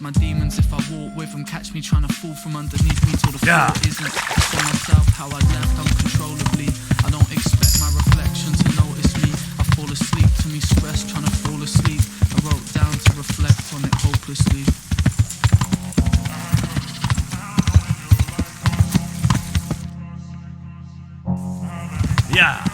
My demons, if I walk with them, catch me trying to fall from underneath me till the floor isn't. I saw myself how I left uncontrollably. I don't expect my reflection to notice me. I fall asleep to me stress, trying to fall asleep. I wrote down to reflect on it hopelessly. Yeah.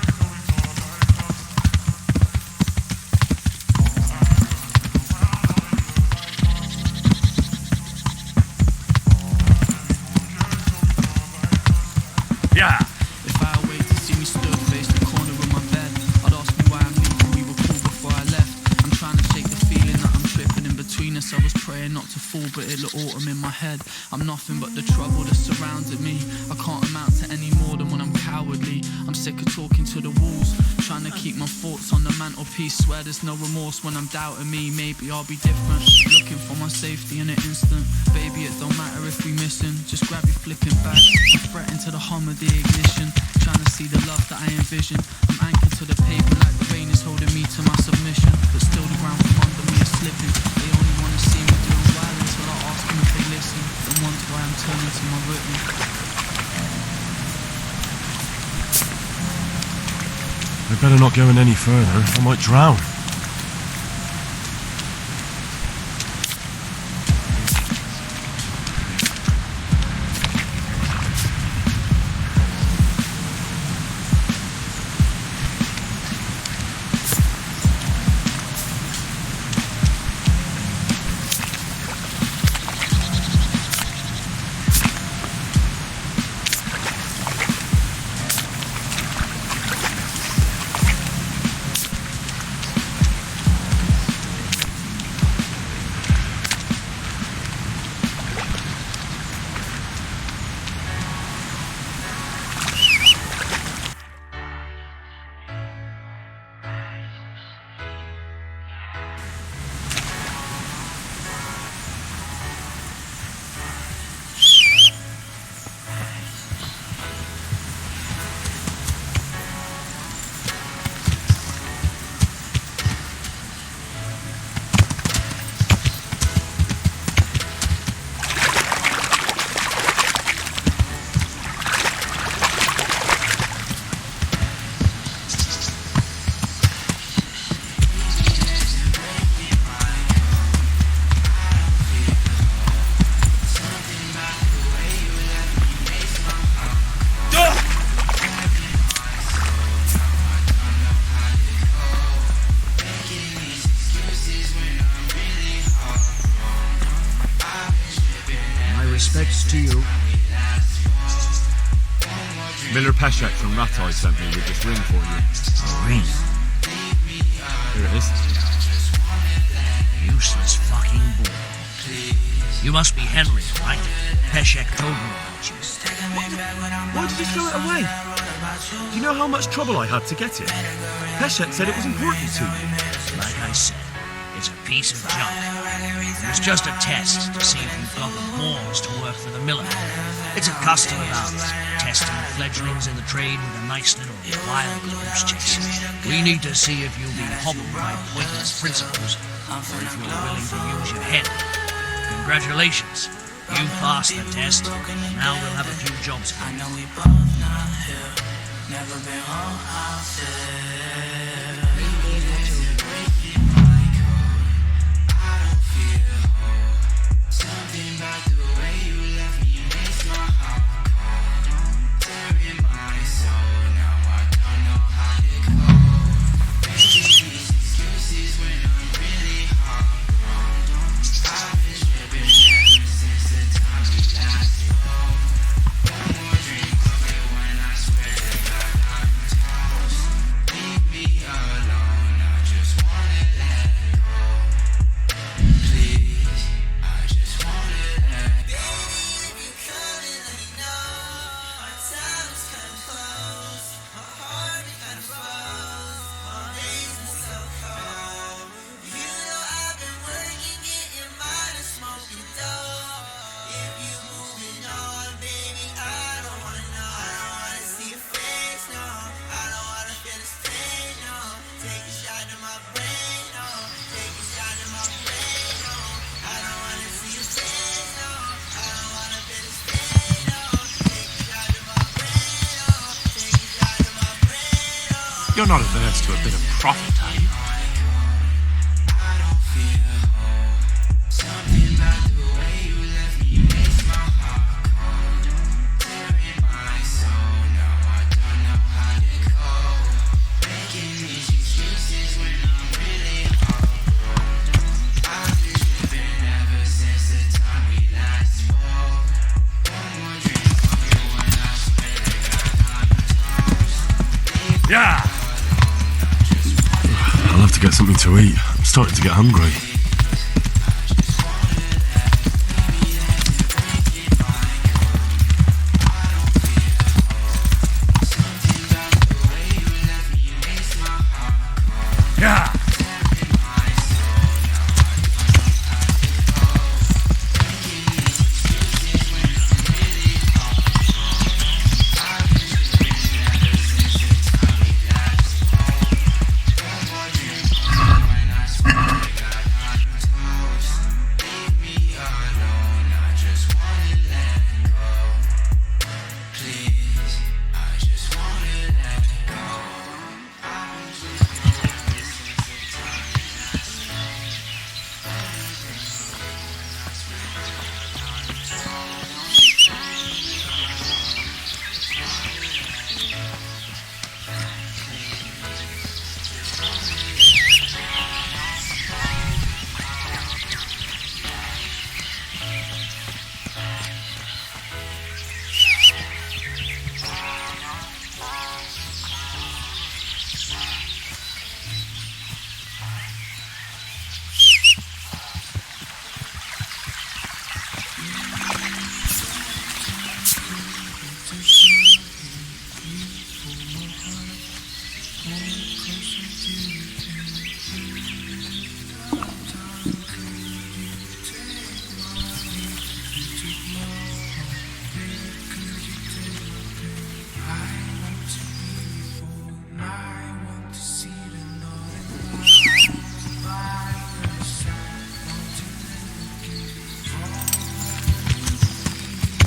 Yeah. If I wait to see me stood face the corner of my bed, I'd ask me why I'm leaving. We were cool before I left. I'm trying to shake the feeling that I'm tripping in between us. I was praying not to fall, but it lit autumn in my head. I'm nothing but the trouble that surrounded me. I can't amount to any more than when I'm cowardly. I'm sick of talking to the walls, trying to keep my thoughts on the mantelpiece. Swear there's no remorse when I'm doubting me. Maybe I'll be different, looking for my safety in an instant. Baby, it don't matter if we missing. Just grab your flipping bag and fret into the hum of the ignition. Trying to see the love that I envision. I'm anchored to the pavement like the rain is holding me to my submission. But still the ground from under me is slipping. They only want to see me doing well until I ask them if they listen. Then wonder why I'm turning to my rhythm. I better not go in any further. I might drown. Respects to you. Miller Peshek from Ratai sent me with this ring for you. A ring? Here it is. Useless fucking boy. You must be Henry, right? Peshek told me about you. Why did you throw it away? Do you know how much trouble I had to get it? Peshek said it was important to you. Like I said, it's a piece of junk. It was just a test to see if you've got the balls to work for the Miller. It's a custom of ours, testing fledglings in the trade with a nice little wild goose chase. We need to see if you'll be hobbled by pointless principles, or if you're willing to use your head. Congratulations, you passed the test. Now we'll have a few jobs for you. I know we both not here, never been home out there. Me up. You're not averse to a bit of profit, are you? Yeah! I'll have to get something to eat. I'm starting to get hungry. Yeah!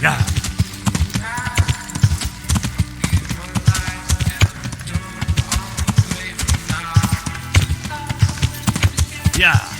Yeah. Yeah.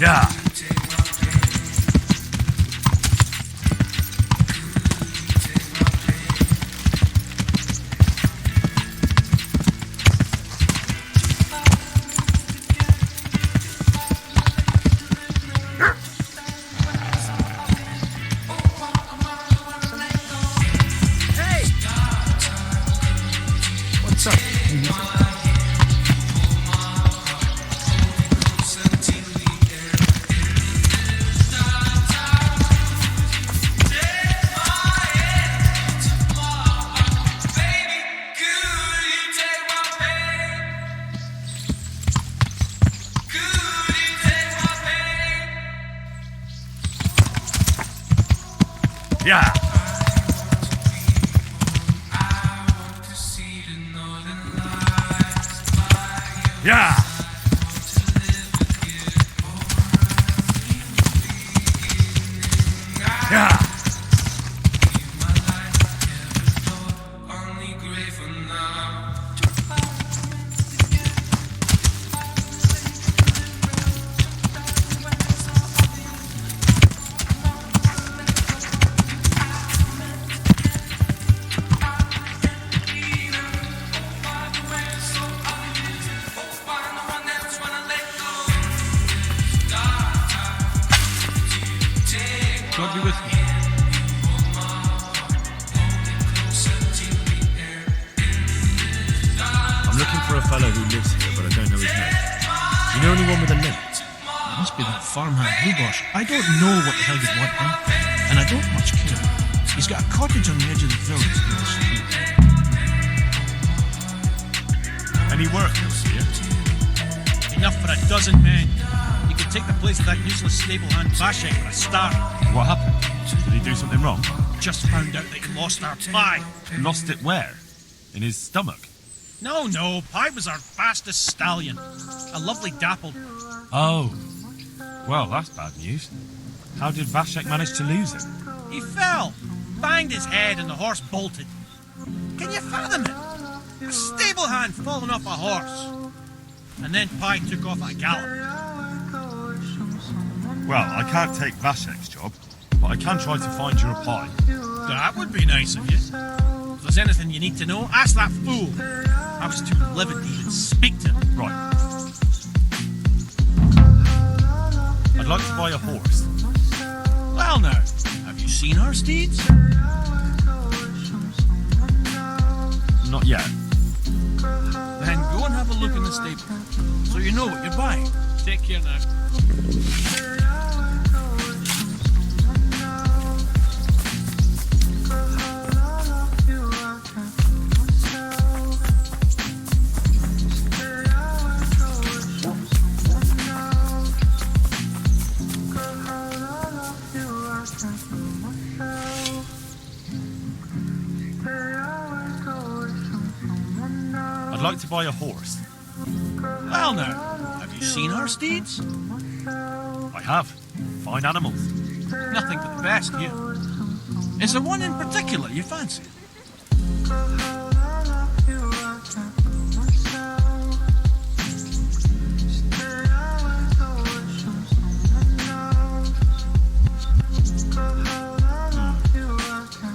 Yeah. What's up? Yeah. Yeah. Yeah. God be with me. I'm looking for a fellow who lives here, but I don't know his name. Do you know anyone with a link? Must be that farmhand Lugosh. I don't know what the hell you'd want him, and I don't much care. He's got a cottage on the edge of the village near the street. Any work, here? Enough for a dozen men. You could take the place of that useless stable hand Vashek for a start. What happened? Did he do something wrong? Just found out that he lost our pie. Lost it where? In his stomach? No, Pie was our fastest stallion. A lovely dappled. Oh. Well, that's bad news. How did Vashek manage to lose him? He fell, banged his head, and the horse bolted. Can you fathom it? A stable hand falling off a horse. And then Pie took off at a gallop. Well, I can't take Vashek's job, but I can try to find you a pie. That would be nice of you. If there's anything you need to know, ask that fool. I was too livid to even speak to him. Right. I'd like to buy a horse. Well now, have you seen our steeds? Not yet. Then go and have a look in the stable, so you know what you're buying. Take care now. I'd like to buy a horse. Well now, have you seen our steeds? I have. Fine animals. Nothing but the best here. Is there one in particular you fancy?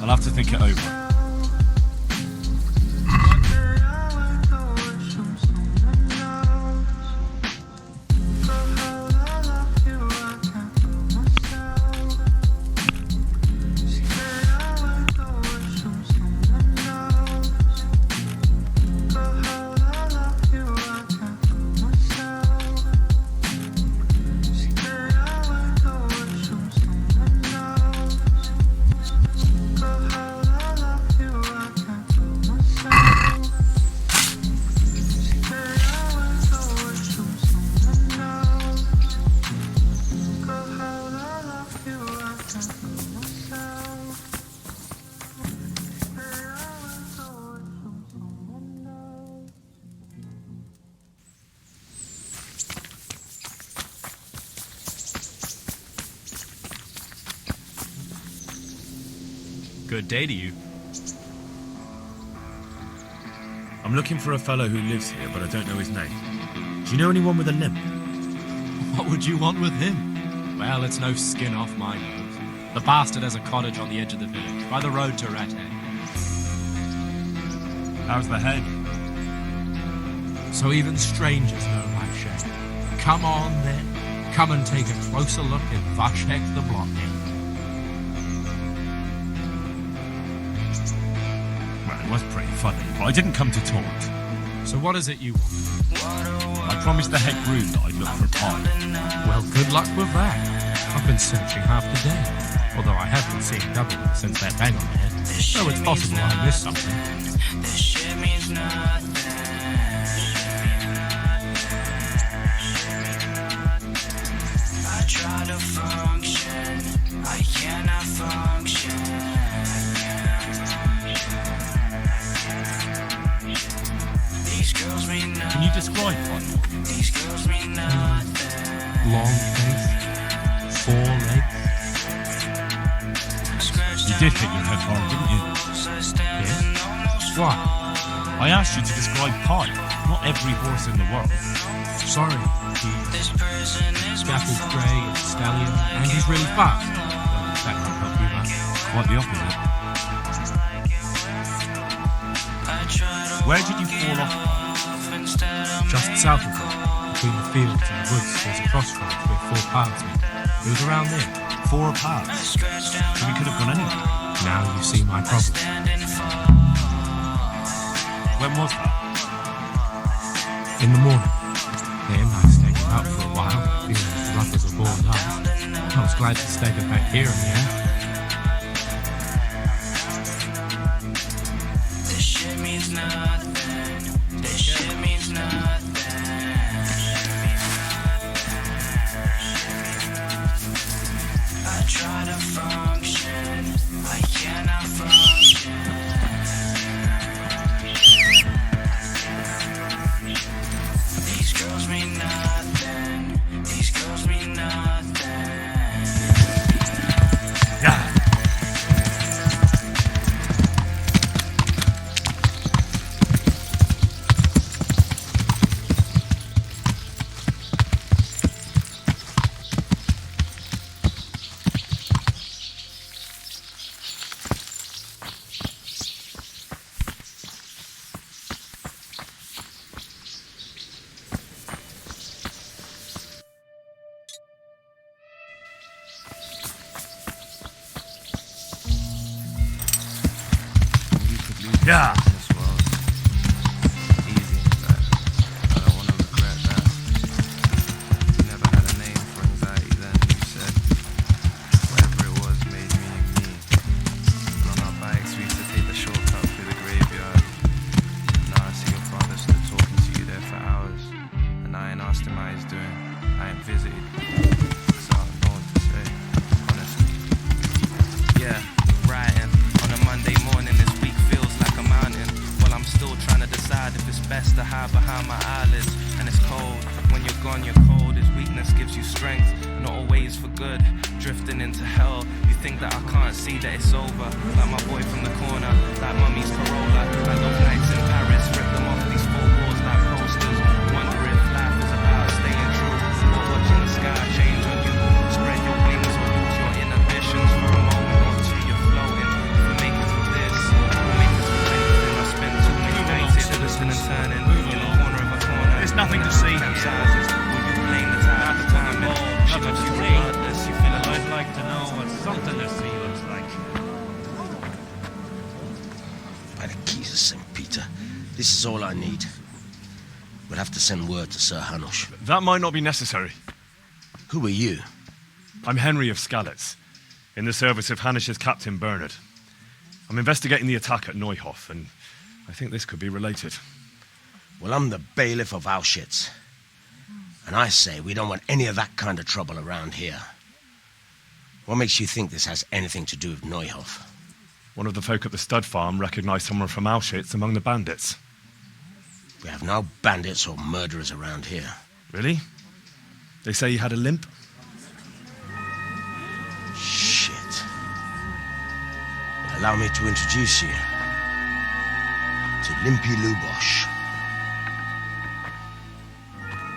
I'll have to think it over. Good day to you. I'm looking for a fellow who lives here, but I don't know his name. Do you know anyone with a limp? What would you want with him? Well, it's no skin off my nose. The bastard has a cottage on the edge of the village, by the road to Rathead. How's the head? So even strangers know my shape. Come on, then. Come and take a closer look at Vashek the Blockhead. Well, it was pretty funny, but I didn't come to taunt. So what is it you want? I promised the head groom that I'd look for a pie. Well, good luck with that. I've been searching half the day, although I haven't seen double since that bang on the head. So it's possible I missed something. This shit means nothing. I try to function, I cannot function. These girls mean nothing. Can you describe one? These girls mean nothing. Long face, 4 legs. You did hit your head hard, didn't you? Yes. Why? I asked you to describe pie, not every horse in the world. Sorry, he's This person is dappled grey and stallion, and he's really fast. Well, that might help you much. Quite the opposite. Where did you fall off? Just south of it, between the fields and the woods, there's a crossroads where 4 paths meet. It was around there. 4 paths. So we could have gone anywhere. Now you see my problem. When was that? In the morning. Then I stayed out for a while, feeling rough glad to stay back here in the end. This shit means nothing. This shit means nothing. I try to function, I cannot function. These girls mean nothing. These girls mean nothing. Yeah. This world. Easy, but I don't want to regret that. You never had a name for anxiety then, you said. Whatever it was made me me. And on our bikes we used to take the shortcut through the graveyard. Now I see your father stood talking to you there for hours. And I ain't asked him how he's doing. I ain't visited. So I don't know what to say, honestly. Yeah, writing on a Monday morning this week feels like a mountain. Well, I'm still trying to decide if it's best to hide behind my eyelids. And it's cold. When you're gone, you're cold. As weakness gives you strength, not always for good. Drifting into hell, you think that I can't see that it's over. Like my boy from the corner, like mummy's Corolla. Like those nights in Paris, rip them off these four walls like posters. Wonder if life is about staying true or watching the sky change on you. Spread your wings or lose your inhibitions for a moment or two. You're floating. If we make it through this, we'll make it through anything. I spent too many nights here twisting and turning in the corner of a corner. There's nothing to see. Capsizes. Will you blame the time the time and she loves you regardless? You feel alone. I'd like to know what something to see looks like. By the keys of St. Peter, this is all I need. We'll have to send word to Sir Hanush. That might not be necessary. Who are you? I'm Henry of Skalitz, in the service of Hanush's Captain Bernard. I'm investigating the attack at Neuhof, and I think this could be related. Well, I'm the bailiff of Auschwitz. And I say we don't want any of that kind of trouble around here. What makes you think this has anything to do with Neuhof? One of the folk at the stud farm recognized someone from Auschwitz among the bandits. We have no bandits or murderers around here. Really? They say he had a limp? Shit. Well, allow me to introduce you to Limpy Lubosh.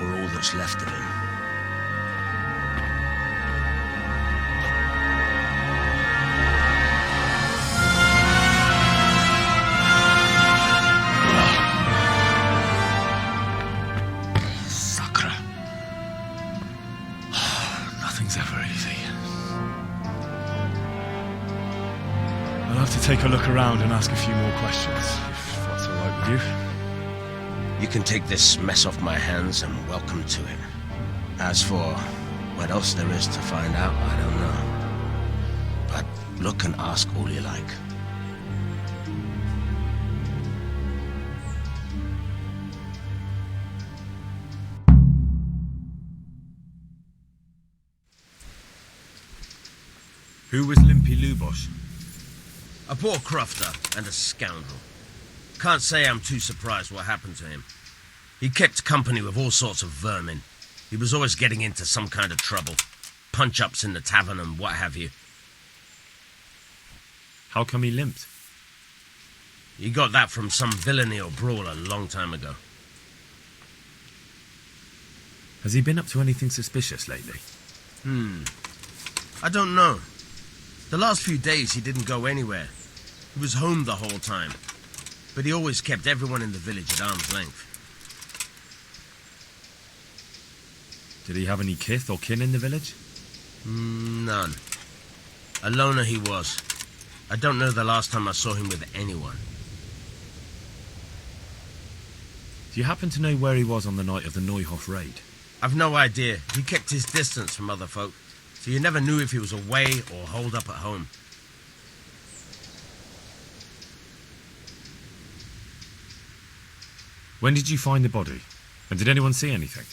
Or all that's left of him. Sakra. Nothing's ever easy. I'll have to take a look around and ask a few more questions, if that's all right with you. You can take this mess off my hands and welcome to him. As for what else there is to find out, I don't know. But look and ask all you like. Who was Limpy Lubosh? A poor crofter and a scoundrel. Can't say I'm too surprised what happened to him. He kept company with all sorts of vermin. He was always getting into some kind of trouble. Punch-ups in the tavern and what have you. How come he limped? He got that from some villainy or brawl a long time ago. Has he been up to anything suspicious lately? I don't know. The last few days he didn't go anywhere. He was home the whole time. But he always kept everyone in the village at arm's length. Did he have any kith or kin in the village? None. A loner he was. I don't know the last time I saw him with anyone. Do you happen to know where he was on the night of the Neuhof raid? I've no idea. He kept his distance from other folk. so you never knew if he was away or holed up at home. When did you find the body? And did anyone see anything?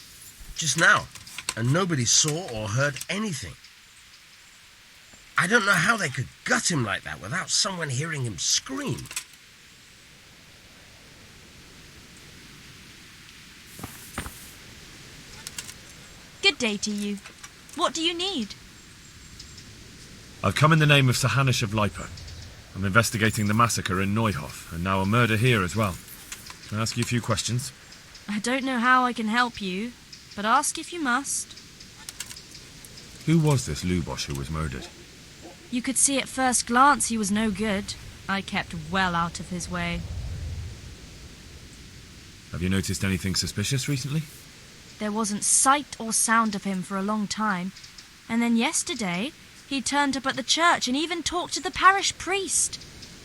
Just now, and nobody saw or heard anything. I don't know how they could gut him like that without someone hearing him scream. Good day to you. What do you need? I've come in the name of Sir Hanush of Lipa. I'm investigating the massacre in Neuhof, and now a murder here as well. Can I ask you a few questions? I don't know how I can help you, but ask if you must. Who was this Lubosh who was murdered? You could see at first glance he was no good. I kept well out of his way. Have you noticed anything suspicious recently? There wasn't sight or sound of him for a long time, and then yesterday he turned up at the church and even talked to the parish priest.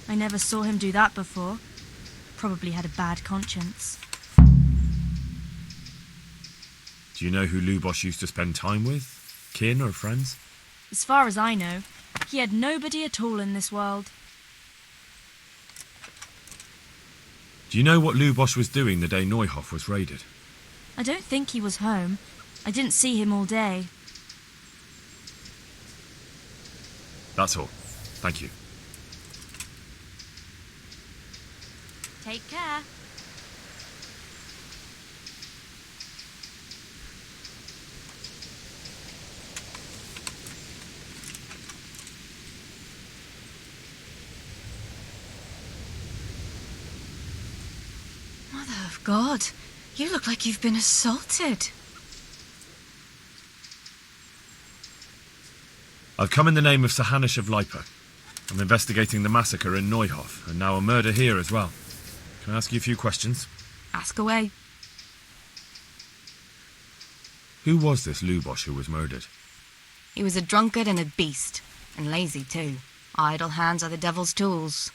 I never saw him do that before. Probably had a bad conscience. Do you know who Lubosh used to spend time with? Kin or friends? As far as I know, he had nobody at all in this world. Do you know what Lubosh was doing the day Neuhof was raided? I don't think he was home. I didn't see him all day. That's all. Thank you. Take care. Mother of God, you look like you've been assaulted. I've come in the name of Sir Hanush of Lipa. I'm investigating the massacre in Neuhof, and now a murder here as well. Can I ask you a few questions? Ask away. Who was this Lubosh who was murdered? He was a drunkard and a beast, and lazy too. Idle hands are the devil's tools.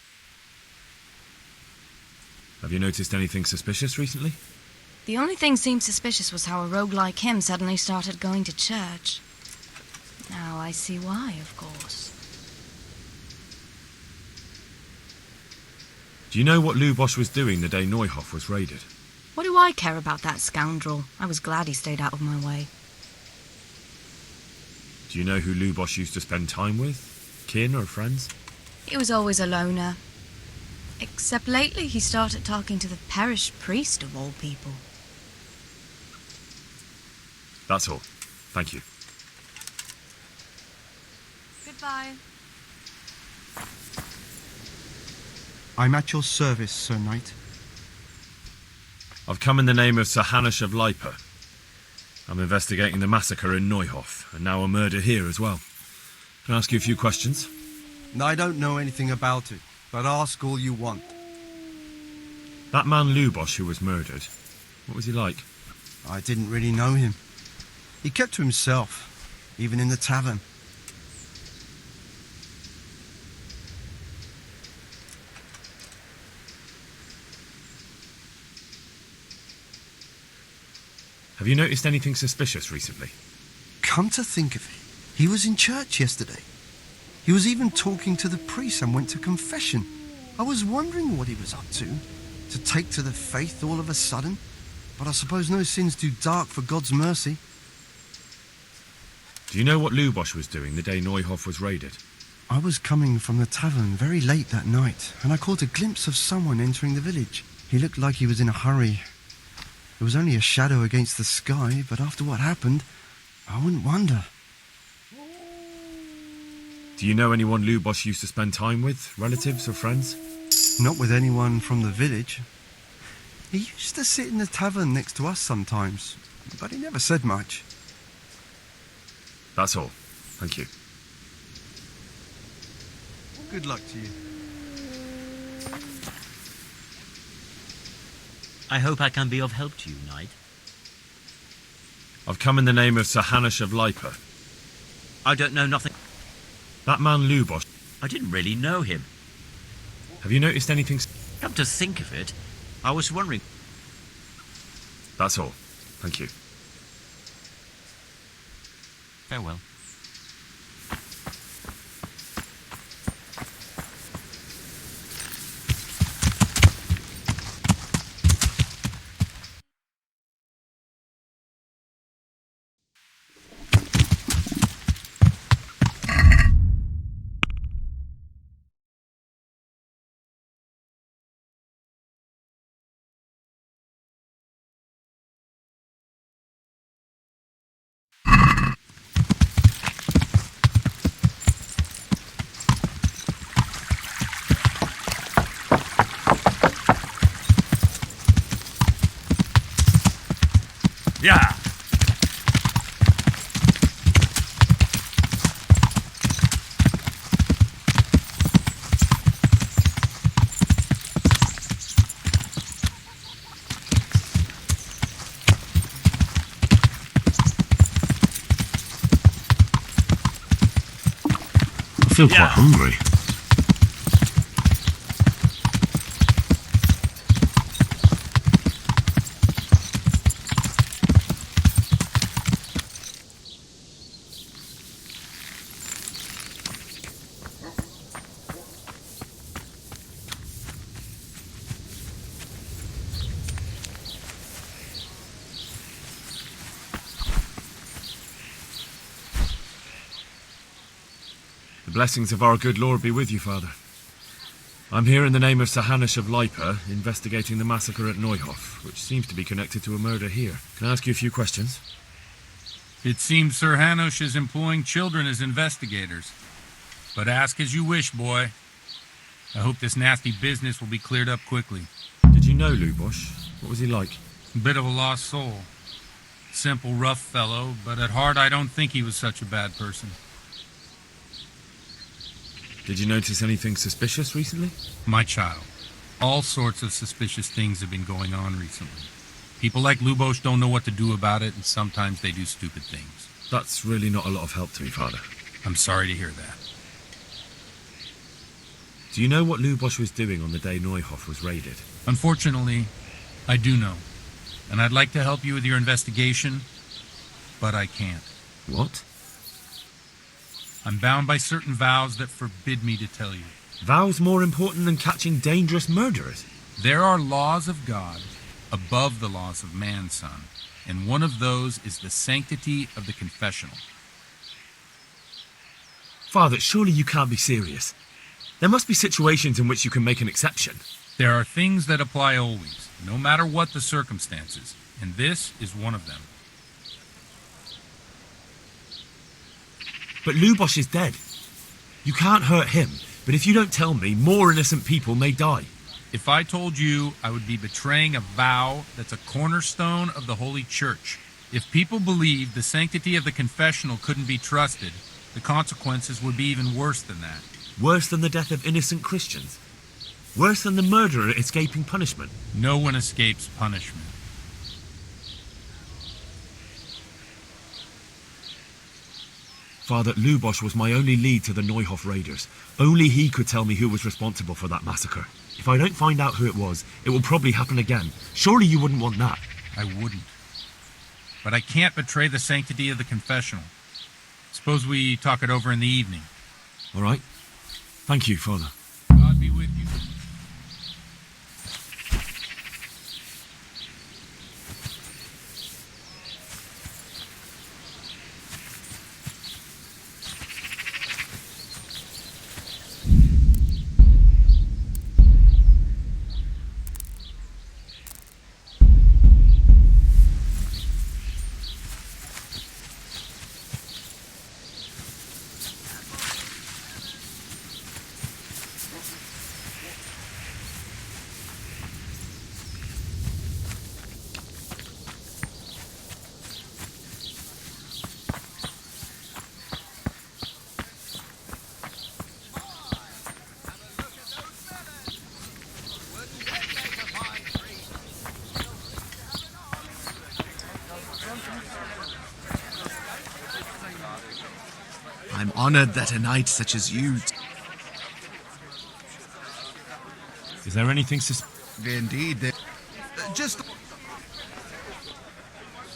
Have you noticed anything suspicious recently? The only thing seemed suspicious was how a rogue like him suddenly started going to church. Now I see why, of course. Do you know what Lubosh was doing the day Neuhof was raided? What do I care about that scoundrel? I was glad he stayed out of my way. Do you know who Lubosh used to spend time with? Kin or friends? He was always a loner. Except lately he started talking to the parish priest of all people. That's all. Thank you. Goodbye. I'm at your service, Sir Knight. I've come in the name of Sir Hanush of Lipa. I'm investigating the massacre in Neuhof, and now a murder here as well. Can I ask you a few questions? I don't know anything about it, but ask all you want. That man Lubosh who was murdered, what was he like? I didn't really know him. He kept to himself, even in the tavern. Have you noticed anything suspicious recently? Come to think of it, he was in church yesterday. He was even talking to the priest and went to confession. I was wondering what he was up to take to the faith all of a sudden. But I suppose no sin's too dark for God's mercy. Do you know what Lubosh was doing the day Neuhof was raided? I was coming from the tavern very late that night, and I caught a glimpse of someone entering the village. He looked like he was in a hurry. It was only a shadow against the sky, but after what happened, I wouldn't wonder. Do you know anyone Lubosh used to spend time with? Relatives or friends? Not with anyone from the village. He used to sit in the tavern next to us sometimes, but he never said much. That's all. Thank you. Good luck to you. I hope I can be of help to you, Knight. I've come in the name of Sir Hanush of Lipa. I don't know nothing. That man Lubosh. I didn't really know him. Have you noticed anything? Come to think of it, I was wondering. That's all. Thank you. Farewell. feel quite hungry. The blessings of our good Lord be with you, Father. I'm here in the name of Sir Hanush of Lipa, investigating the massacre at Neuhof, which seems to be connected to a murder here. Can I ask you a few questions? It seems Sir Hanush is employing children as investigators. But ask as you wish, boy. I hope this nasty business will be cleared up quickly. Did you know Lubosh? What was he like? A bit of a lost soul. Simple, rough fellow, but at heart I don't think he was such a bad person. Did you notice anything suspicious recently? My child, all sorts of suspicious things have been going on recently. People like Lubosh don't know what to do about it, and sometimes they do stupid things. That's really not a lot of help to me, Father. I'm sorry to hear that. Do you know what Lubosh was doing on the day Neuhof was raided? Unfortunately, I do know. And I'd like to help you with your investigation, but I can't. What? I'm bound by certain vows that forbid me to tell you. Vows more important than catching dangerous murderers? There are laws of God above the laws of man, son, and one of those is the sanctity of the confessional. Father, surely you can't be serious. There must be situations in which you can make an exception. There are things that apply always, no matter what the circumstances, and this is one of them. But Lubosh is dead. You can't hurt him, but if you don't tell me, more innocent people may die. If I told you, I would be betraying a vow that's a cornerstone of the Holy Church. If people believed the sanctity of the confessional couldn't be trusted, the consequences would be even worse than that. Worse than the death of innocent Christians? Worse than the murderer escaping punishment? No one escapes punishment. Father, Lubosh was my only lead to the Neuhof raiders. Only he could tell me who was responsible for that massacre. If I don't find out who it was, it will probably happen again. Surely you wouldn't want that. I wouldn't. But I can't betray the sanctity of the confessional. Suppose we talk it over in the evening. All right. Thank you, Father. God be with you. I'm honored that a knight such as you... Is there anything Indeed, there... just...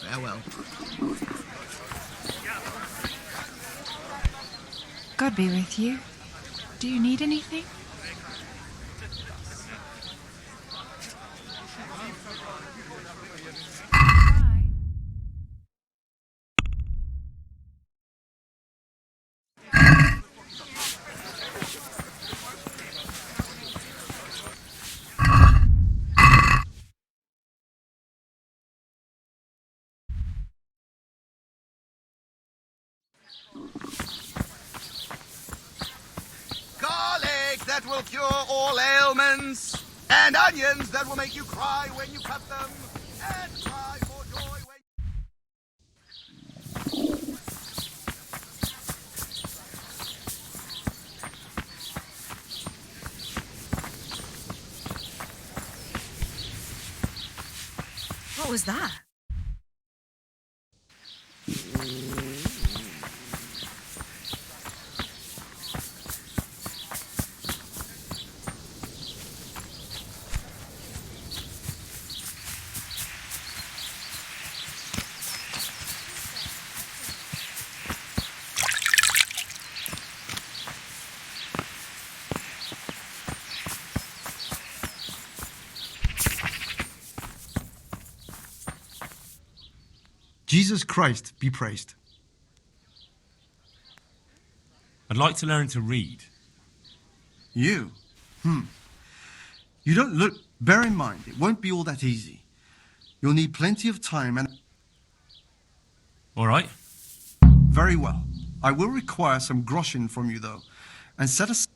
Farewell. God be with you. Do you need anything? Garlic that will cure all ailments, and onions that will make you cry when you cut them, and cry for joy when... What was that? Jesus Christ be praised. I'd like to learn to read. You? You don't look... Bear in mind, it won't be all that easy. You'll need plenty of time and... All right. Very well. I will require some groschen from you, though, and set aside...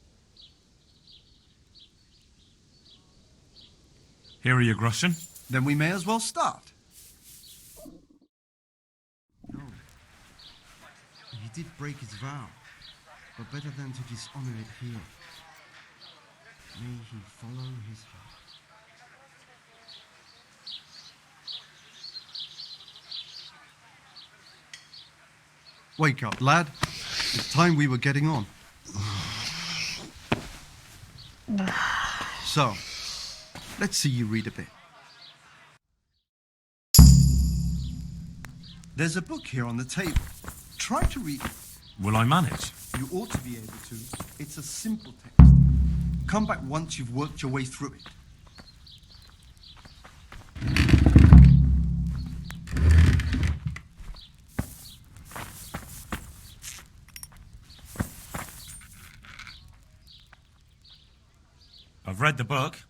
Here are your groschen. Then we may as well start. No. He did break his vow, but better than to dishonor it here. May he follow his heart. Wake up, lad. It's time we were getting on. So, let's see you read a bit. There's a book here on the table. Try to read it. Will I manage? You ought to be able to. It's a simple text. Come back once you've worked your way through it. I've read the book.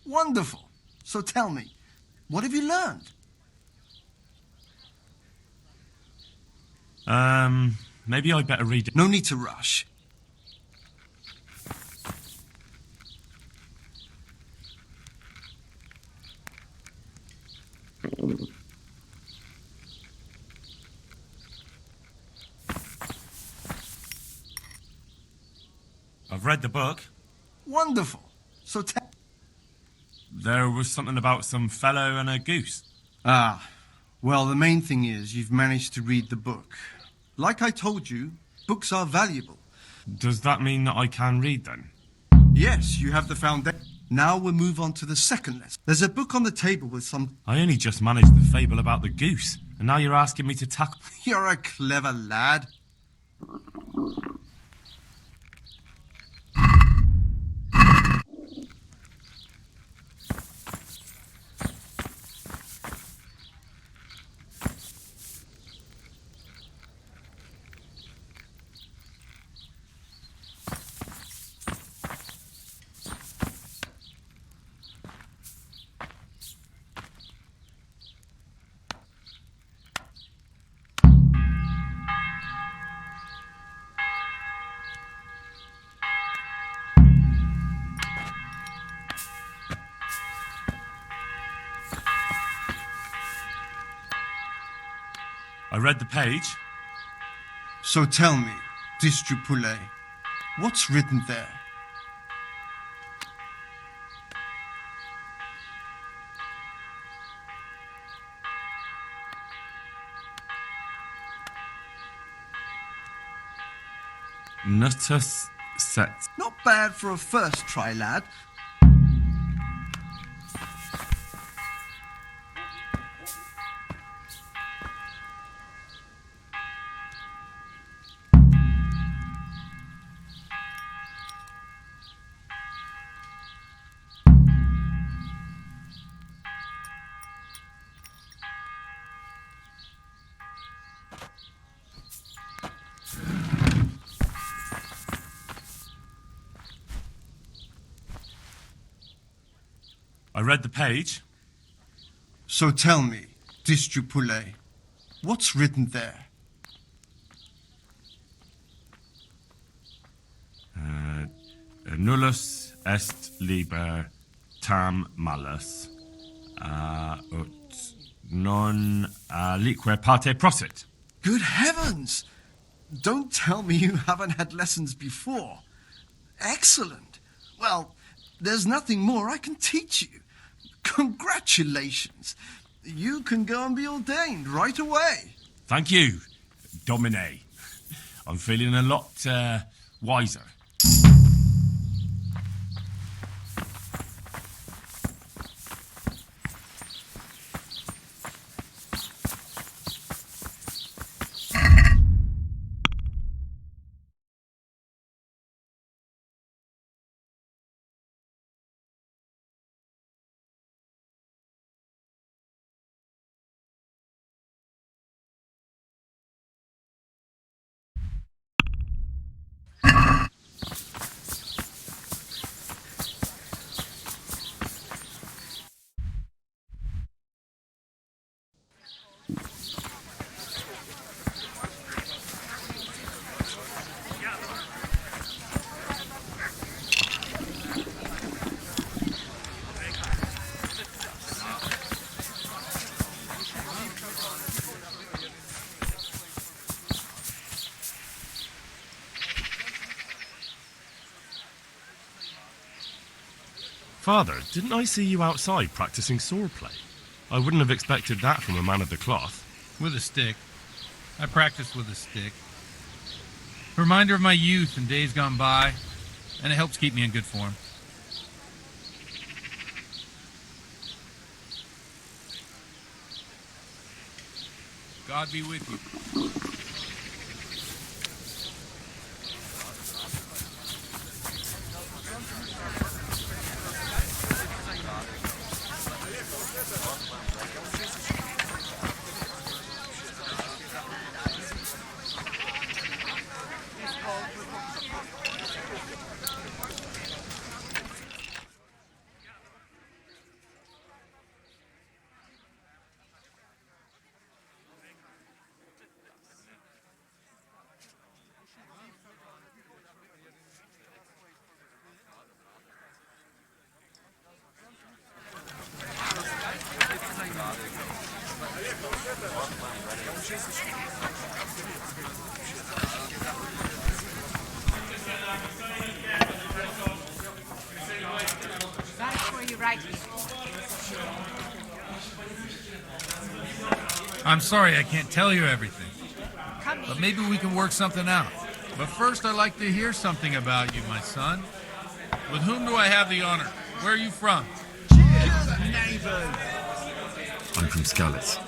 Wonderful. So tell me, what have you learned? Maybe I'd better read it. No need to rush. I've read the book. Wonderful. So tell... There was something about some fellow and a goose. Ah, well, the main thing is you've managed to read the book. Like I told you, books are valuable. Does that mean that I can read then? Yes, you have the foundation. Now we'll move on to the second lesson. There's a book on the table with some... I only just managed the fable about the goose, and now you're asking me to tackle... You're a clever lad. I read the page. So tell me, Distrupule, what's written there? Nutus set. Not bad for a first try, lad. I read the page. So tell me, Distrupule, what's written there? Nullus est liber tam malus, ut non alique parte prosit. Good heavens! Don't tell me you haven't had lessons before. Excellent. Well, there's nothing more I can teach you. Congratulations. You can go and be ordained right away. Thank you, Domine. I'm feeling a lot wiser. Father, didn't I see you outside practicing swordplay? I wouldn't have expected that from a man of the cloth. With a stick. I practice with a stick. Reminder of my youth and days gone by, and it helps keep me in good form. God be with you. I'm sorry I can't tell you everything, but maybe we can work something out. But first I'd like to hear something about you, my son. With whom do I have the honor? Where are you from? I'm from Skalitz.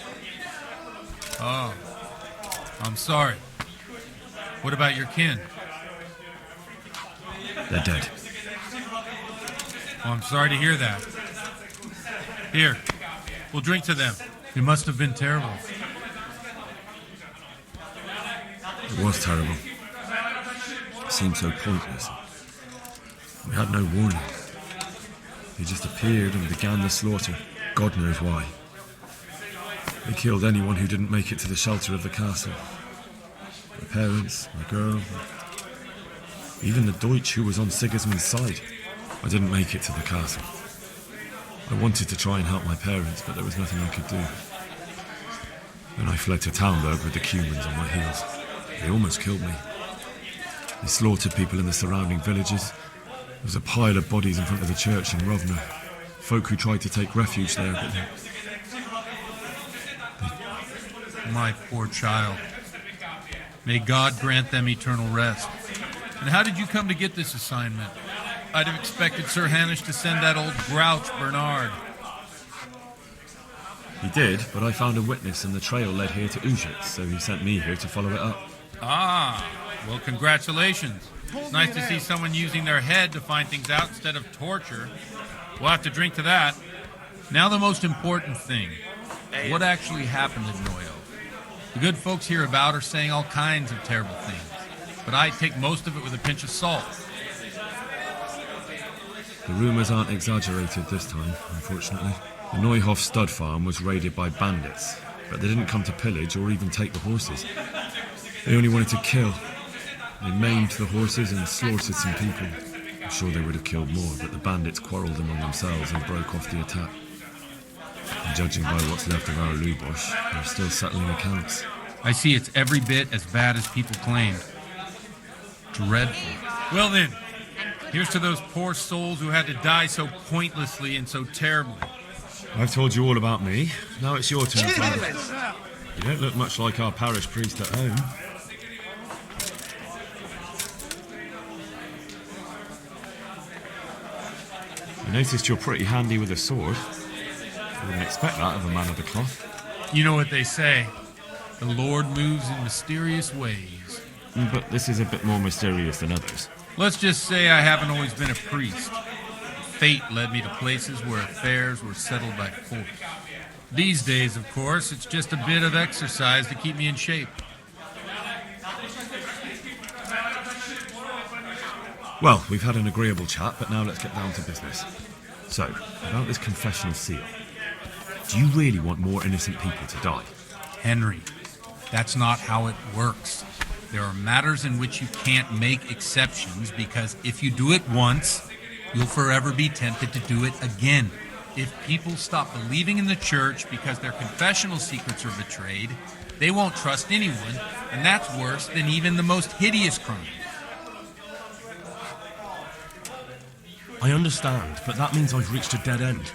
Oh, I'm sorry. What about your kin? They're dead. Oh, I'm sorry to hear that. Here, we'll drink to them. It must have been terrible. It was terrible. It seemed so pointless. We had no warning. They just appeared and began the slaughter. God knows why. They killed anyone who didn't make it to the shelter of the castle. My parents, my girl, even the Deutsch who was on Sigismund's side. I didn't make it to the castle. I wanted to try and help my parents, but there was nothing I could do. Then I fled to Talmberg with the Cumans on my heels. They almost killed me. They slaughtered people in the surrounding villages. There was a pile of bodies in front of the church in Rovno. Folk who tried to take refuge there, but My poor child. May God grant them eternal rest. And how did you come to get this assignment? I'd have expected Sir Hanush to send that old grouch, Bernard. He did, but I found a witness and the trail led here to Uzhitz, so he sent me here to follow it up. Ah, well, congratulations. It's nice to see someone using their head to find things out instead of torture. We'll have to drink to that. Now the most important thing. What actually happened in Noyo? The good folks hereabout are saying all kinds of terrible things, but I take most of it with a pinch of salt. The rumours aren't exaggerated this time, unfortunately. The Neuhof stud farm was raided by bandits, but they didn't come to pillage or even take the horses. They only wanted to kill. They maimed the horses and slaughtered some people. I'm sure they would have killed more, but the bandits quarrelled among themselves and broke off the attack. And judging by what's left of our Lubosh, they're still settling accounts. I see it's every bit as bad as people claimed. Dreadful. Well then, here's to those poor souls who had to die so pointlessly and so terribly. I've told you all about me. Now it's your turn, Father. You don't look much like our parish priest at home. I noticed you're pretty handy with a sword. I wouldn't expect that of a man of the cloth. You know what they say. The Lord moves in mysterious ways. But this is a bit more mysterious than others. Let's just say I haven't always been a priest. Fate led me to places where affairs were settled by force. These days, of course, it's just a bit of exercise to keep me in shape. Well, we've had an agreeable chat, but now let's get down to business. So, about this confessional seal. Do you really want more innocent people to die? Henry, that's not how it works. There are matters in which you can't make exceptions because if you do it once, you'll forever be tempted to do it again. If people stop believing in the church because their confessional secrets are betrayed, they won't trust anyone, and that's worse than even the most hideous crime. I understand, but that means I've reached a dead end.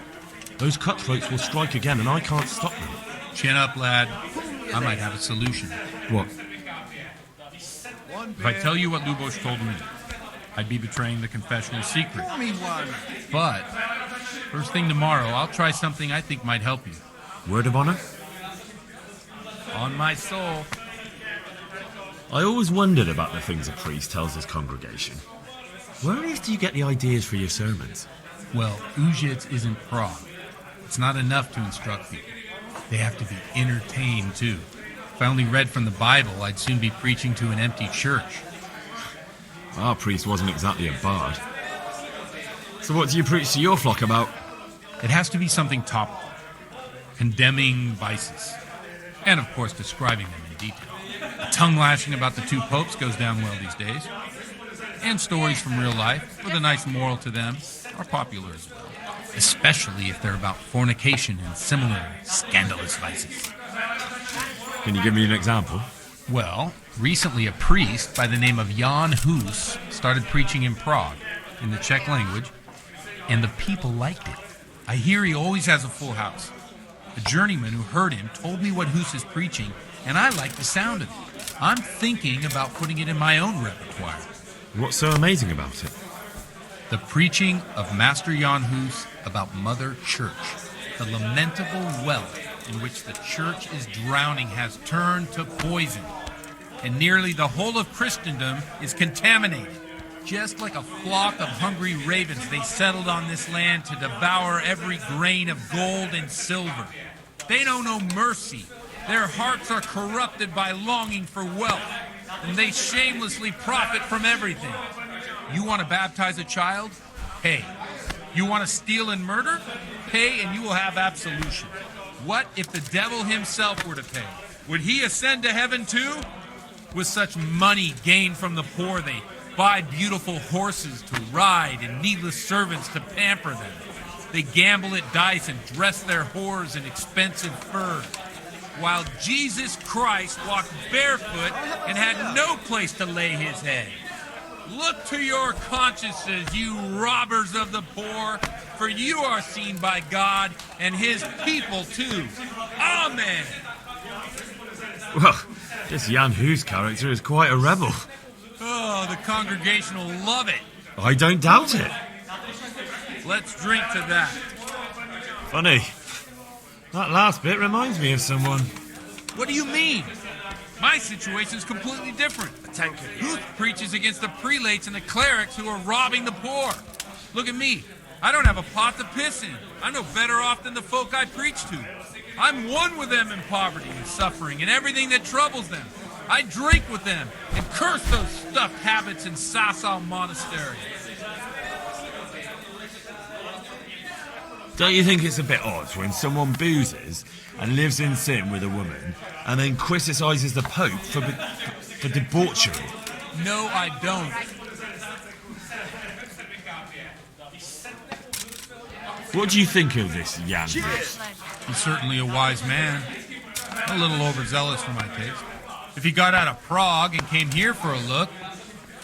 Those cutthroats will strike again, and I can't stop them. Chin up, lad. I might have a solution. What? If I tell you what Lubos told me, I'd be betraying the confessional secret. Pour me one. But, first thing tomorrow, I'll try something I think might help you. Word of honor? On my soul. I always wondered about the things a priest tells his congregation. Where on earth do you get the ideas for your sermons? Well, Ujits isn't Prague. It's not enough to instruct people. They have to be entertained, too. If I only read from the Bible, I'd soon be preaching to an empty church. Our priest wasn't exactly a bard. So what do you preach to your flock about? It has to be something topical. Condemning vices. And, of course, describing them in detail. Tongue-lashing about the two popes goes down well these days. And stories from real life, with a nice moral to them, are popular as well. Especially if they're about fornication and similar scandalous vices. Can you give me an example? Well, recently a priest by the name of Jan Hus started preaching in Prague, in the Czech language, and the people liked it. I hear he always has a full house. A journeyman who heard him told me what Hus is preaching, and I like the sound of it. I'm thinking about putting it in my own repertoire. What's so amazing about it? The preaching of Master Jan Hus about Mother Church, the lamentable well in which the church is drowning has turned to poison, and nearly the whole of Christendom is contaminated. Just like a flock of hungry ravens, they settled on this land to devour every grain of gold and silver. They know no mercy. Their hearts are corrupted by longing for wealth, and they shamelessly profit from everything. You want to baptize a child? Pay. You want to steal and murder? Pay and you will have absolution. What if the devil himself were to pay? Would he ascend to heaven too? With such money gained from the poor, they buy beautiful horses to ride and needless servants to pamper them. They gamble at dice and dress their whores in expensive furs. While Jesus Christ walked barefoot and had no place to lay his head. Look to your consciences, you robbers of the poor, for you are seen by God and his people too. Amen. Well, this Jan Hus character is quite a rebel. Oh, the congregation will love it. I don't doubt it. Let's drink to that. Funny. That last bit reminds me of someone. What do you mean? My situation is completely different. Ruth preaches against the prelates and the clerics who are robbing the poor. Look at me. I don't have a pot to piss in. I'm no better off than the folk I preach to. I'm one with them in poverty and suffering and everything that troubles them. I drink with them and curse those stuffed habits in Sasau Monastery. Don't you think it's a bit odd when someone boozes and lives in sin with a woman and then criticises the Pope for debauchery? No, I don't. What do you think of this Jan Hus? He's certainly a wise man. A little overzealous for my taste. If he got out of Prague and came here for a look,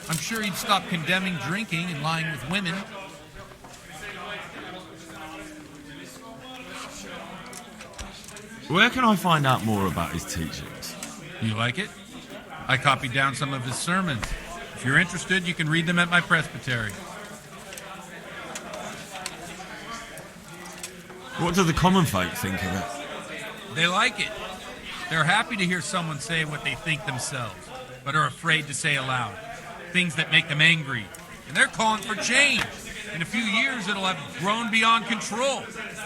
I'm sure he'd stop condemning drinking and lying with women. Where can I find out more about his teachings? You like it? I copied down some of his sermons. If you're interested, you can read them at my presbytery. What do the common folk think of it? They like it. They're happy to hear someone say what they think themselves, but are afraid to say aloud. Things that make them angry. And they're calling for change. In a few years, it'll have grown beyond control.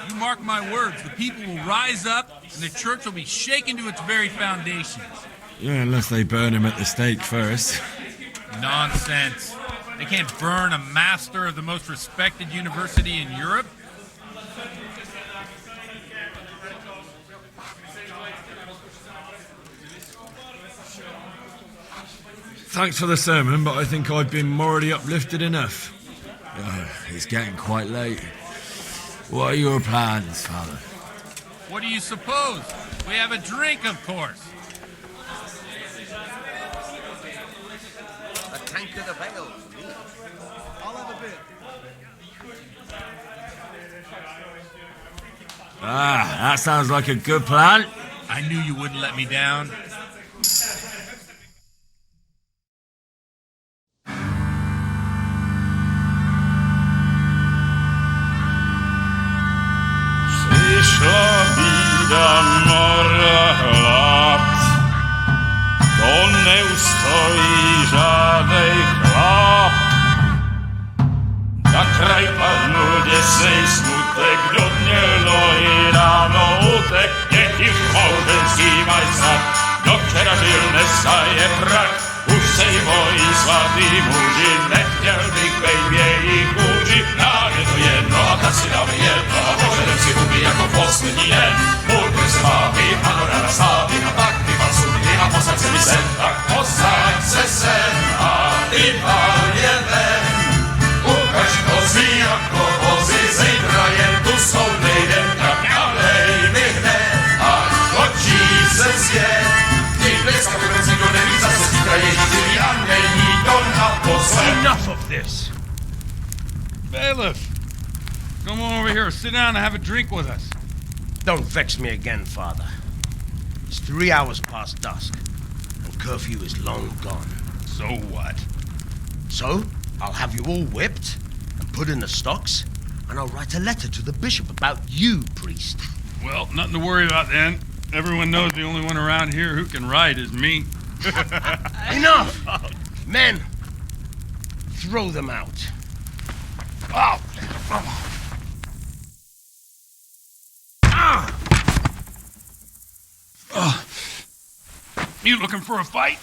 You mark my words, the people will rise up, and the church will be shaken to its very foundations. Yeah, unless they burn him at the stake first. Nonsense. They can't burn a master of the most respected university in Europe. Thanks for the sermon, but I think I've been morally uplifted enough. It's getting quite late. What are your plans, Father? What do you suppose? We have a drink, of course. A tankard of ale. I'll have a bit. That sounds like a good plan. I knew you wouldn't let me down. Przyszła bida mora lat, to nie ustoi żadnej chlap. Na kraj padł desnej smutek, do dnie i rano utek, niech ich małżeński majstak, do kerażylne staje prak. Už sejmoj svatý muži, nechtěl bych bejbě jich kůži. Nám je to jedno a tak si dáme jedno a požadem si huby jako poslední den. Můj se vábí, panorama slávy a pak vypal sudy a posaď se mi sem. Tak posaď se sem a vypal je ven. Ukaž kozy jako vozy, zítra jen tu jsou nejdem. Tak nalej mi hned a točí se svět. Enough of this! Bailiff! Come on over here, sit down and have a drink with us. Don't vex me again, Father. It's 3 hours past dusk, and curfew is long gone. So what? So, I'll have you all whipped and put in the stocks, and I'll write a letter to the bishop about you, priest. Well, nothing to worry about then. Everyone knows the only one around here who can write is me. Enough! Men, throw them out. Oh. You looking for a fight?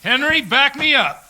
Henry, back me up.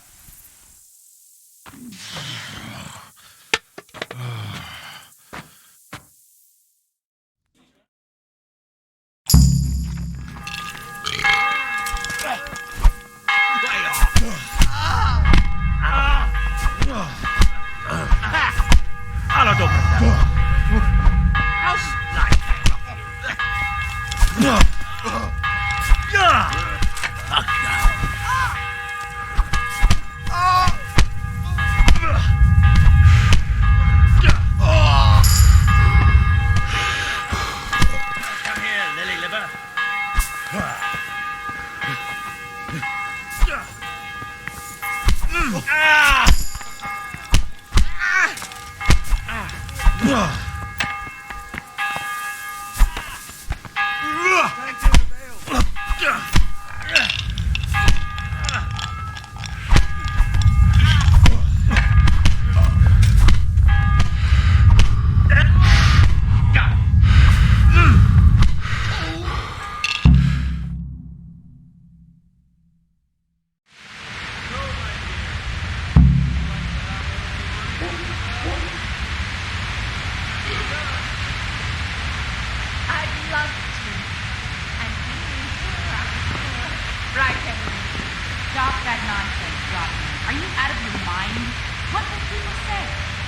Stop that nonsense, Rodman. Are you out of your mind? What will people say?